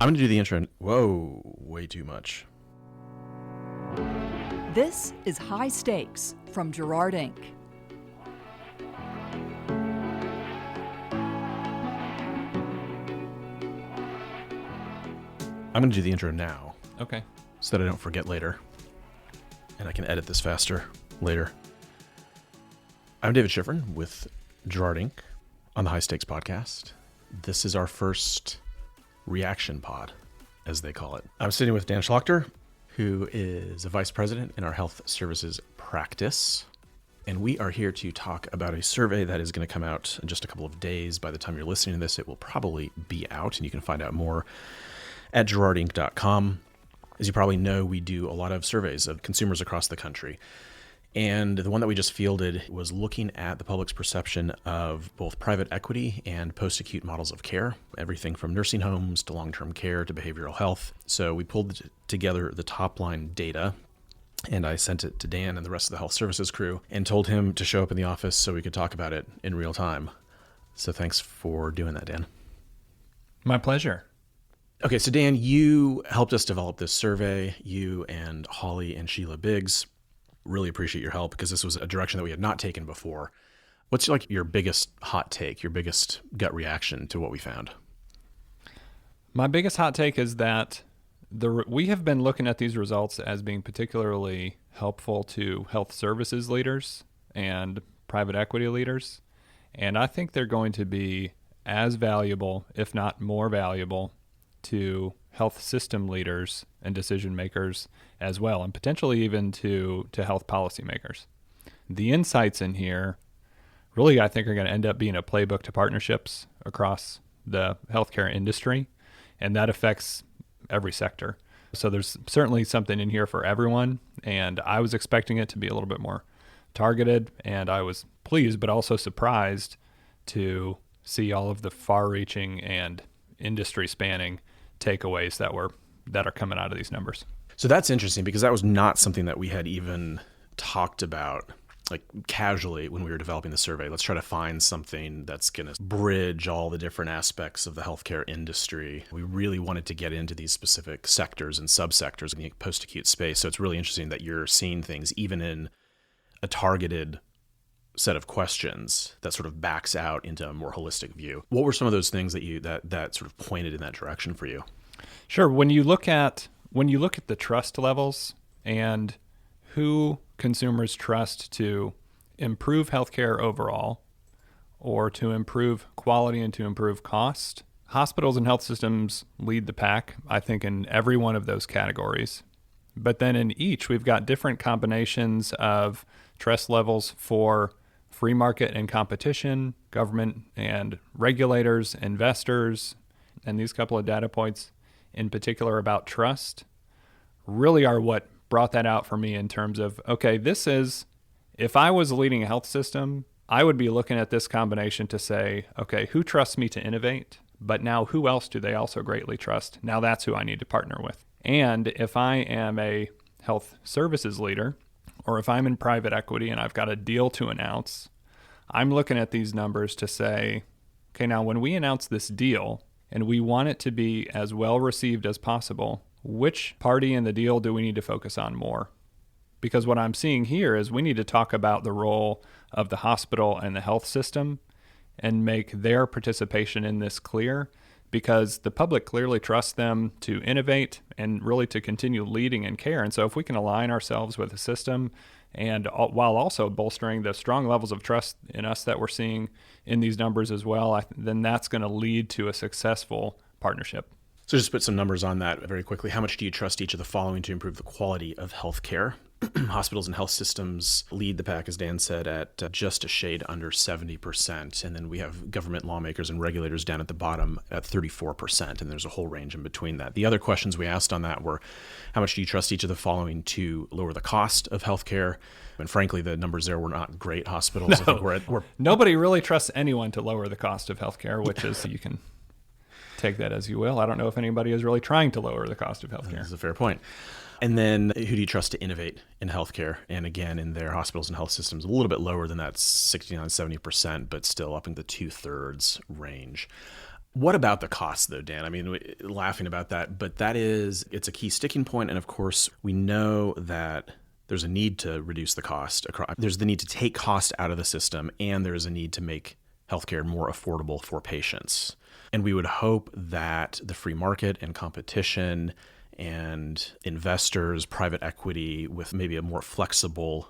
I'm going to do the intro. Whoa, way too much. This is High Stakes from Jarrard Inc. I'm going to do the intro now. Okay. So that I don't forget later. And I can edit this faster later. I'm David Schifrin with Jarrard Inc. on the High Stakes podcast. This is our first reaction pod, as they call it. I'm sitting with Dan Schlacter, who is a vice president in our health services practice. And we are here to talk about a survey that is going to come out in just a couple of days. By the time you're listening to this, it will probably be out, and you can find out more at jarrardinc.com. As you probably know, we do a lot of surveys of consumers across the country. And the one that we just fielded was looking at the public's perception of both private equity and post-acute models of care, everything from nursing homes to long-term care to behavioral health. So we pulled together the top-line data, and I sent it to Dan and the rest of the health services crew and told him to show up in the office so we could talk about it in real time. So thanks for doing that, Dan. My pleasure. Okay, so Dan, you helped us develop this survey, you and Holly and Sheila Biggs. Really appreciate your help because this was a direction that we had not taken before. What's like your biggest hot take, your biggest gut reaction to what we found? My biggest hot take is that we have been looking at these results as being particularly helpful to health services leaders and private equity leaders. And I think they're going to be as valuable, if not more valuable, to health system leaders and decision makers as well, and potentially even to health policymakers. The insights in here really, I think, are going to end up being a playbook to partnerships across the healthcare industry, and that affects every sector. So there's certainly something in here for everyone, and I was expecting it to be a little bit more targeted, and I was pleased but also surprised to see all of the far-reaching and industry-spanning takeaways that are coming out of these numbers. So that's interesting because that was not something that we had even talked about like casually when we were developing the survey. Let's try to find something that's going to bridge all the different aspects of the healthcare industry. We really wanted to get into these specific sectors and subsectors in the post-acute space. So it's really interesting that you're seeing things even in a targeted set of questions that sort of backs out into a more holistic view. What were some of those things that sort of pointed in that direction for you? Sure. When you look at the trust levels and who consumers trust to improve healthcare overall or to improve quality and to improve cost, hospitals and health systems lead the pack, I think, in every one of those categories. But then in each, we've got different combinations of trust levels for free market and competition, government and regulators, investors, and these couple of data points in particular about trust really are what brought that out for me in terms of, okay, this is, if I was leading a health system, I would be looking at this combination to say, okay, who trusts me to innovate? But now who else do they also greatly trust? Now that's who I need to partner with. And if I am a health services leader, or if I'm in private equity and I've got a deal to announce, I'm looking at these numbers to say, okay, now when we announce this deal and we want it to be as well received as possible, which party in the deal do we need to focus on more? Because what I'm seeing here is we need to talk about the role of the hospital and the health system and make their participation in this clear, because the public clearly trusts them to innovate and really to continue leading in care. And so if we can align ourselves with the system and while also bolstering the strong levels of trust in us that we're seeing in these numbers as well, then that's going to lead to a successful partnership. So just put some numbers on that very quickly. How much do you trust each of the following to improve the quality of healthcare? Hospitals and health systems lead the pack, as Dan said, at just a shade under 70%. And then we have government lawmakers and regulators down at the bottom at 34%. And there's a whole range in between that. The other questions we asked on that were, how much do you trust each of the following to lower the cost of healthcare? And frankly, the numbers there were not great. Hospitals, No. I think Nobody really trusts anyone to lower the cost of healthcare, which is, you can take that as you will. I don't know if anybody is really trying to lower the cost of healthcare. That's a fair point. And then who do you trust to innovate in healthcare? And again, in their hospitals and health systems, a little bit lower than that 69, 70%, but still up in the 2/3 range. What about the cost, though, Dan? I mean, laughing about that, but it's a key sticking point. And of course, we know that there's a need to reduce the cost. There's the need to take cost out of the system, and there's a need to make healthcare more affordable for patients. And we would hope that the free market and competition and investors, private equity with maybe a more flexible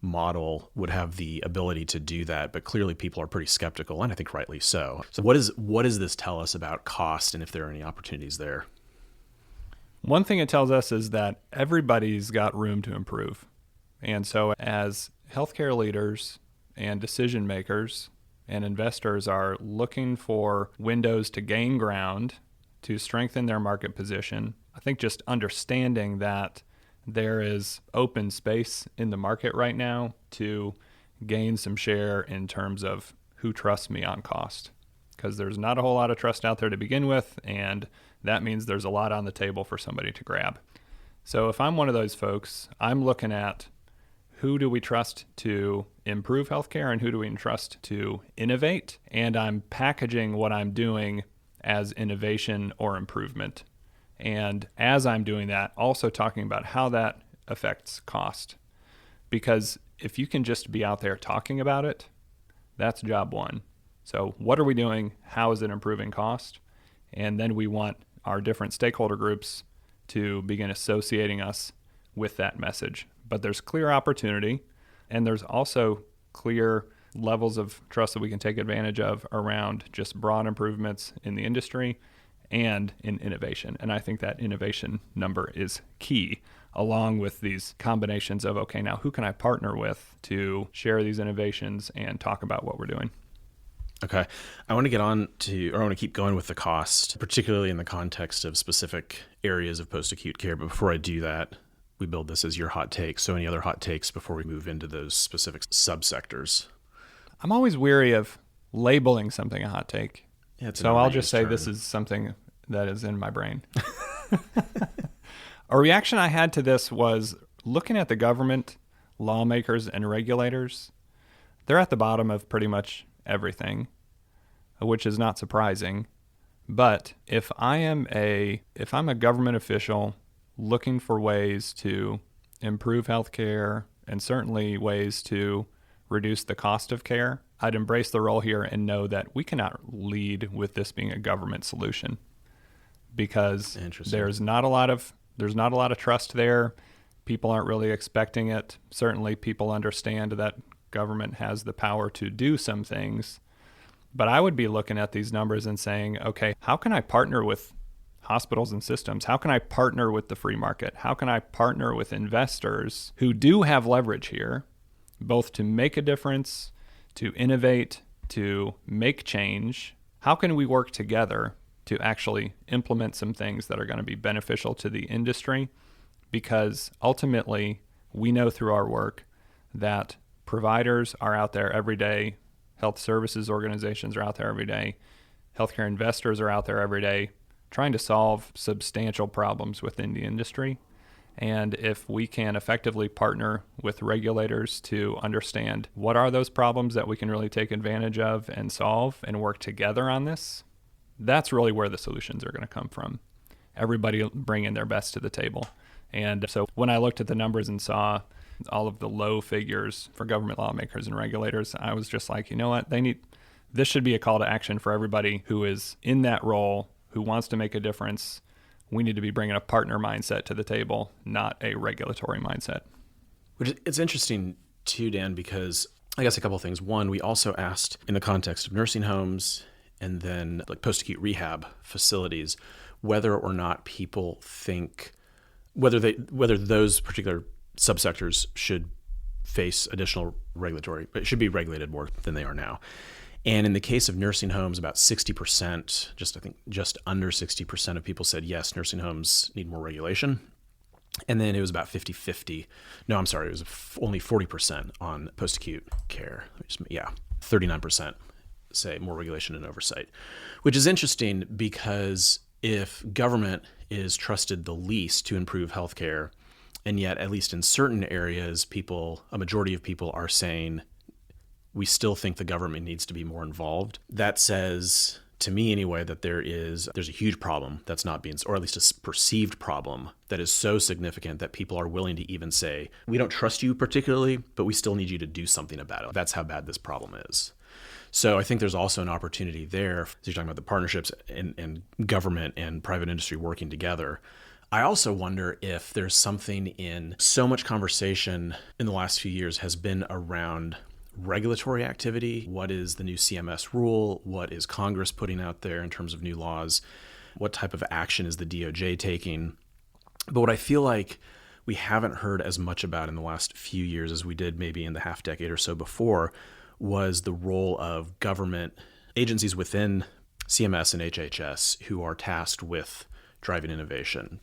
model would have the ability to do that. But clearly people are pretty skeptical, and I think rightly so. So what does this tell us about cost and if there are any opportunities there? One thing it tells us is that everybody's got room to improve. And so as healthcare leaders and decision makers and investors are looking for windows to gain ground, to strengthen their market position, I think just understanding that there is open space in the market right now to gain some share in terms of who trusts me on cost. Because there's not a whole lot of trust out there to begin with, and that means there's a lot on the table for somebody to grab. So if I'm one of those folks, I'm looking at who do we trust to improve healthcare and who do we trust to innovate, and I'm packaging what I'm doing as innovation or improvement. And as I'm doing that, also talking about how that affects cost. Because if you can just be out there talking about it, that's job one. So what are we doing? How is it improving cost? And then we want our different stakeholder groups to begin associating us with that message. But there's clear opportunity, and there's also clear levels of trust that we can take advantage of around just broad improvements in the industry and in innovation. And I think that innovation number is key, along with these combinations of, okay, now who can I partner with to share these innovations and talk about what we're doing? Okay. I want to keep going with the cost, particularly in the context of specific areas of post-acute care. But before I do that, we build this as your hot take. So any other hot takes before we move into those specific subsectors? I'm always weary of labeling something a hot take. Yeah, so I'll just say this is something that is in my brain. A reaction I had to this was looking at the government, lawmakers, and regulators. They're at the bottom of pretty much everything, which is not surprising. But if I'm a government official looking for ways to improve healthcare and certainly ways to reduce the cost of care, I'd embrace the role here and know that we cannot lead with this being a government solution, because there's not a lot of trust there. People aren't really expecting it. Certainly people understand that government has the power to do some things, but I would be looking at these numbers and saying, okay, how can I partner with hospitals and systems? How can I partner with the free market? How can I partner with investors who do have leverage here, both to make a difference, to innovate, to make change? How can we work together to actually implement some things that are going to be beneficial to the industry? Because ultimately, we know through our work that providers are out there every day, health services organizations are out there every day, healthcare investors are out there every day, trying to solve substantial problems within the industry. And if we can effectively partner with regulators to understand what are those problems that we can really take advantage of and solve and work together on this, that's really where the solutions are going to come from. Everybody bringing their best to the table. And so when I looked at the numbers and saw all of the low figures for government lawmakers and regulators, I was just like, you know what? This should be a call to action for everybody who is in that role, who wants to make a difference. We need to be bringing a partner mindset to the table, not a regulatory mindset. Which it's interesting too, Dan, because I guess a couple of things. One, we also asked in the context of nursing homes and then like post-acute rehab facilities, whether or not people think whether those particular subsectors should face additional regulatory, it should be regulated more than they are now. And in the case of nursing homes, about 60%, just under 60% of people said, yes, nursing homes need more regulation. And then it was about 50-50. No, I'm sorry. It was only 40% on post-acute care. 39% say more regulation and oversight, which is interesting because if government is trusted the least to improve healthcare, and yet at least in certain areas, a majority of people are saying, we still think the government needs to be more involved. That says to me anyway, that there's a huge problem that's not being, or at least a perceived problem that is so significant that people are willing to even say, we don't trust you particularly, but we still need you to do something about it. That's how bad this problem is. So I think there's also an opportunity there. So you're talking about the partnerships and government and private industry working together. I also wonder if there's something in so much conversation in the last few years has been around regulatory activity. What is the new CMS rule? What is Congress putting out there in terms of new laws? What type of action is the DOJ taking? But what I feel like we haven't heard as much about in the last few years as we did maybe in the half decade or so before was the role of government agencies within CMS and HHS who are tasked with driving innovation.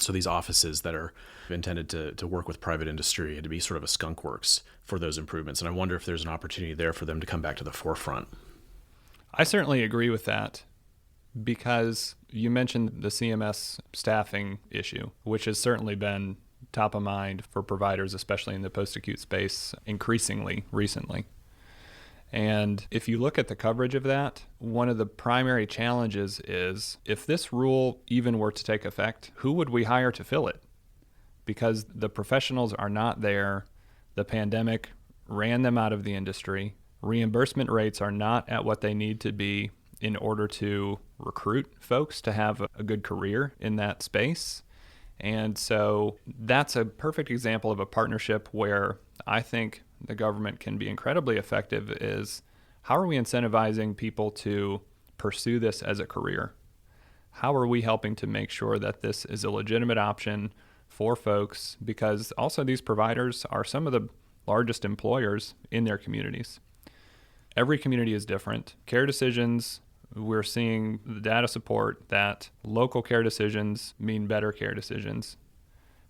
So these offices that are intended to work with private industry and to be sort of a skunk works for those improvements. And I wonder if there's an opportunity there for them to come back to the forefront. I certainly agree with that, because you mentioned the CMS staffing issue, which has certainly been top of mind for providers, especially in the post-acute space, increasingly recently. And if you look at the coverage of that, one of the primary challenges is if this rule even were to take effect, who would we hire to fill it? Because the professionals are not there. The pandemic ran them out of the industry. Reimbursement rates are not at what they need to be in order to recruit folks to have a good career in that space. And so that's a perfect example of a partnership where I think the government can be incredibly effective. Is how are we incentivizing people to pursue this as a career? How are we helping to make sure that this is a legitimate option for folks? Because also these providers are some of the largest employers in their communities. Every community is different. Care decisions, we're seeing the data support that local care decisions mean better care decisions.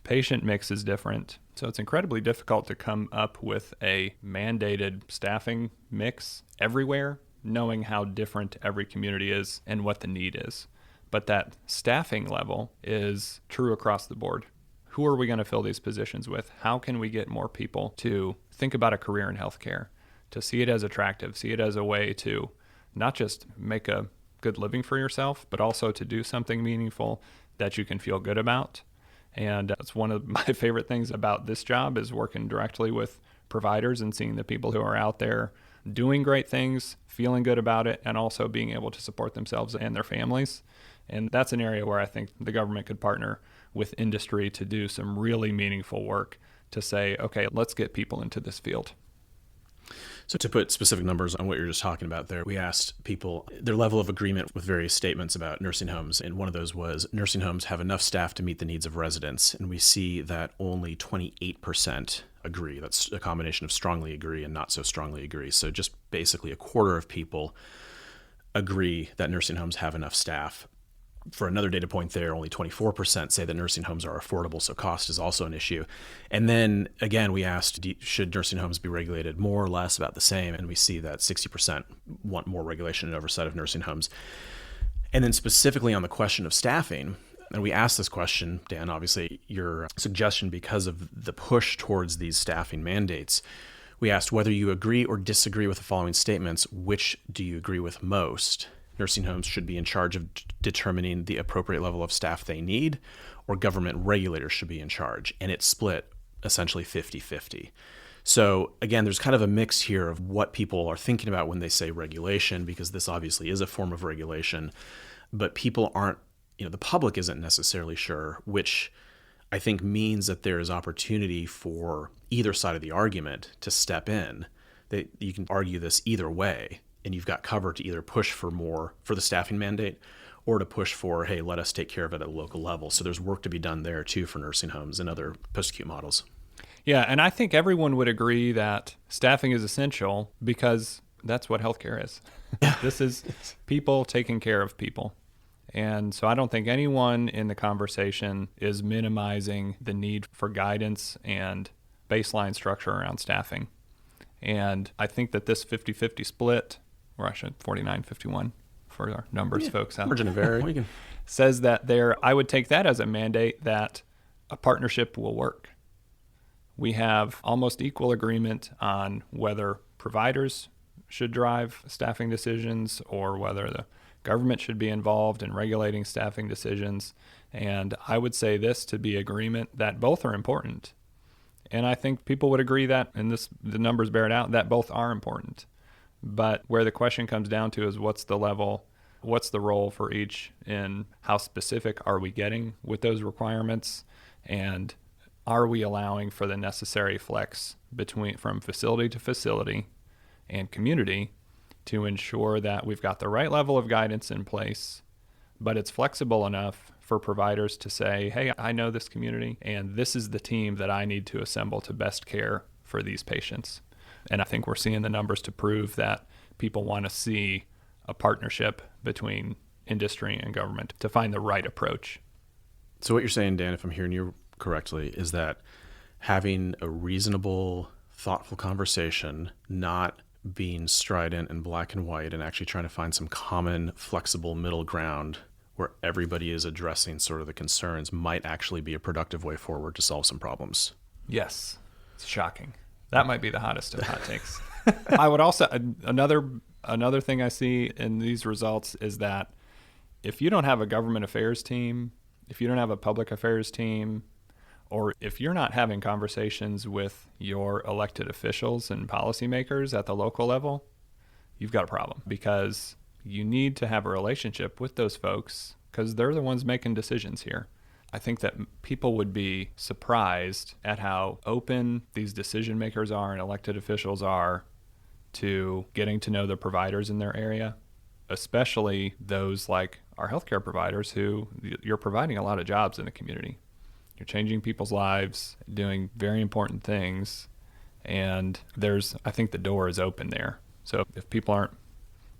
Patient mix is different. So it's incredibly difficult to come up with a mandated staffing mix everywhere, knowing how different every community is and what the need is. But that staffing level is true across the board. Who are we going to fill these positions with? How can we get more people to think about a career in healthcare, to see it as attractive, see it as a way to not just make a good living for yourself, but also to do something meaningful that you can feel good about? And that's one of my favorite things about this job, is working directly with providers and seeing the people who are out there doing great things, feeling good about it, and also being able to support themselves and their families. And that's an area where I think the government could partner with industry to do some really meaningful work to say, okay, let's get people into this field. So to put specific numbers on what you're just talking about there, we asked people their level of agreement with various statements about nursing homes. And one of those was nursing homes have enough staff to meet the needs of residents. And we see that only 28% agree. That's a combination of strongly agree and not so strongly agree. So just basically a quarter of people agree that nursing homes have enough staff. For another data point there, only 24% say that nursing homes are affordable, so cost is also an issue. And then again, we asked, should nursing homes be regulated more or less, about the same? And we see that 60% want more regulation and oversight of nursing homes. And then specifically on the question of staffing, and we asked this question, Dan, obviously your suggestion because of the push towards these staffing mandates, we asked whether you agree or disagree with the following statements. Which do you agree with most? Nursing homes should be in charge of determining the appropriate level of staff they need, or government regulators should be in charge. And it split essentially 50-50. So again, there's kind of a mix here of what people are thinking about when they say regulation, because this obviously is a form of regulation, but people aren't, the public isn't necessarily sure, which I think means that there is opportunity for either side of the argument to step in. That you can argue this either way, and you've got cover to either push for more for the staffing mandate or to push for, hey, let us take care of it at a local level. So there's work to be done there too for nursing homes and other post-acute models. Yeah, and I think everyone would agree that staffing is essential because that's what healthcare is. This is people taking care of people. And so I don't think anyone in the conversation is minimizing the need for guidance and baseline structure around staffing. And I think that this 50-50 split, or I should 49-51 for our numbers folks out margin of error, says that I would take that as a mandate that a partnership will work. We have almost equal agreement on whether providers should drive staffing decisions or whether the Government should be involved in regulating staffing decisions. And I would say this to be agreement that both are important. And I think people would agree that, and the numbers bear it out, that both are important. But where the question comes down to is what's the level, what's the role for each, and how specific are we getting with those requirements, and are we allowing for the necessary flex from facility to facility and community to ensure that we've got the right level of guidance in place, but it's flexible enough for providers to say, hey, I know this community, and this is the team that I need to assemble to best care for these patients. And I think we're seeing the numbers to prove that people want to see a partnership between industry and government to find the right approach. So what you're saying, Dan, if I'm hearing you correctly, is that having a reasonable, thoughtful conversation, not being strident and black and white, and actually trying to find some common, flexible middle ground where everybody is addressing sort of the concerns, might actually be a productive way forward to solve some problems. Yes. It's shocking. That might be the hottest of hot takes. I would also, another thing I see in these results is that if you don't have a government affairs team, if you don't have a public affairs team, or if you're not having conversations with your elected officials and policymakers at the local level, you've got a problem, because you need to have a relationship with those folks because they're the ones making decisions here. I think that people would be surprised at how open these decision makers are and elected officials are to getting to know the providers in their area, especially those like our healthcare providers who you're providing a lot of jobs in the community. You're changing people's lives, doing very important things, and I think the door is open there. So if people aren't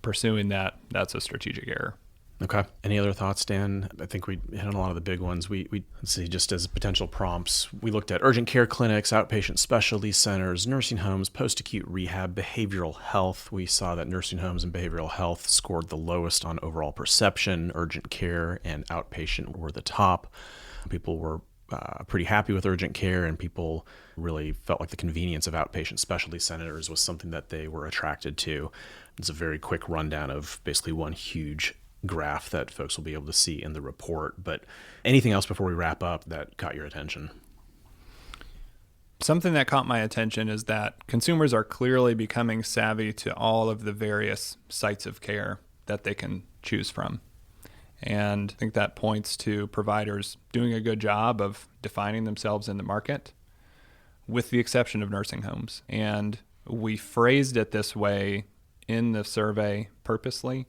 pursuing that, that's a strategic error. Okay. Any other thoughts, Dan? I think we hit on a lot of the big ones. We let's see, just as potential prompts, we looked at urgent care clinics, outpatient specialty centers, nursing homes, post-acute rehab, behavioral health. We saw that nursing homes and behavioral health scored the lowest on overall perception. Urgent care and outpatient were the top. People were pretty happy with urgent care, and people really felt like the convenience of outpatient specialty centers was something that they were attracted to. It's a very quick rundown of basically one huge graph that folks will be able to see in the report. But anything else before we wrap up that caught your attention? Something that caught my attention is that consumers are clearly becoming savvy to all of the various sites of care that they can choose from. And I think that points to providers doing a good job of defining themselves in the market, with the exception of nursing homes. And we phrased it this way in the survey purposely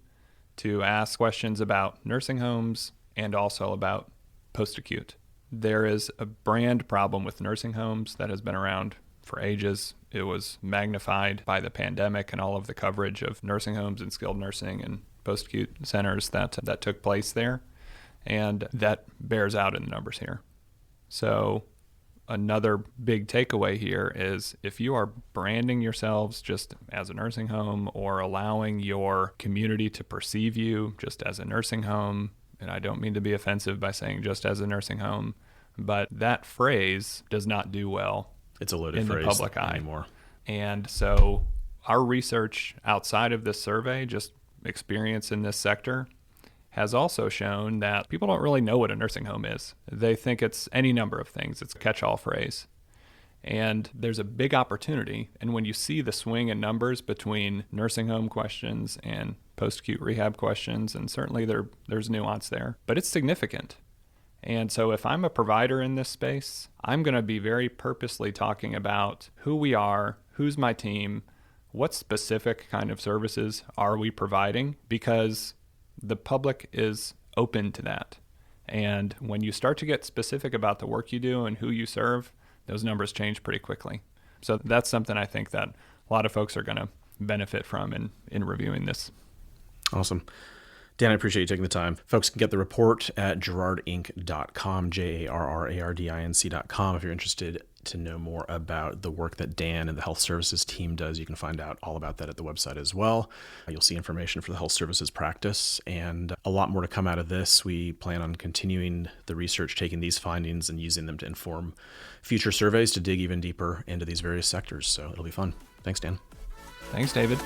to ask questions about nursing homes and also about post-acute. There is a brand problem with nursing homes that has been around for ages. It was magnified by the pandemic and all of the coverage of nursing homes and skilled nursing and post-acute centers that took place there. And that bears out in the numbers here. So another big takeaway here is if you are branding yourselves just as a nursing home or allowing your community to perceive you just as a nursing home, and I don't mean to be offensive by saying just as a nursing home, but that phrase does not do well. It's a loaded in phrase the public eye anymore. And so our research outside of this survey, just experience in this sector, has also shown that people don't really know what a nursing home is. They think it's any number of things. It's a catch-all phrase. And there's a big opportunity. And when you see the swing in numbers between nursing home questions and post-acute rehab questions, and certainly there's nuance there, but it's significant. And so if I'm a provider in this space, I'm going to be very purposely talking about who we are, who's my team, what specific kind of services are we providing, because the public is open to that. And when you start to get specific about the work you do and who you serve, those numbers change pretty quickly. So that's something I think that a lot of folks are going to benefit from in reviewing this. Awesome. Dan, I appreciate you taking the time. Folks can get the report at jarrardinc.com, jarrardinc.com. If you're interested to know more about the work that Dan and the health services team does, you can find out all about that at the website as well. You'll see information for the health services practice and a lot more to come out of this. We plan on continuing the research, taking these findings and using them to inform future surveys to dig even deeper into these various sectors. So it'll be fun. Thanks, Dan. Thanks, David.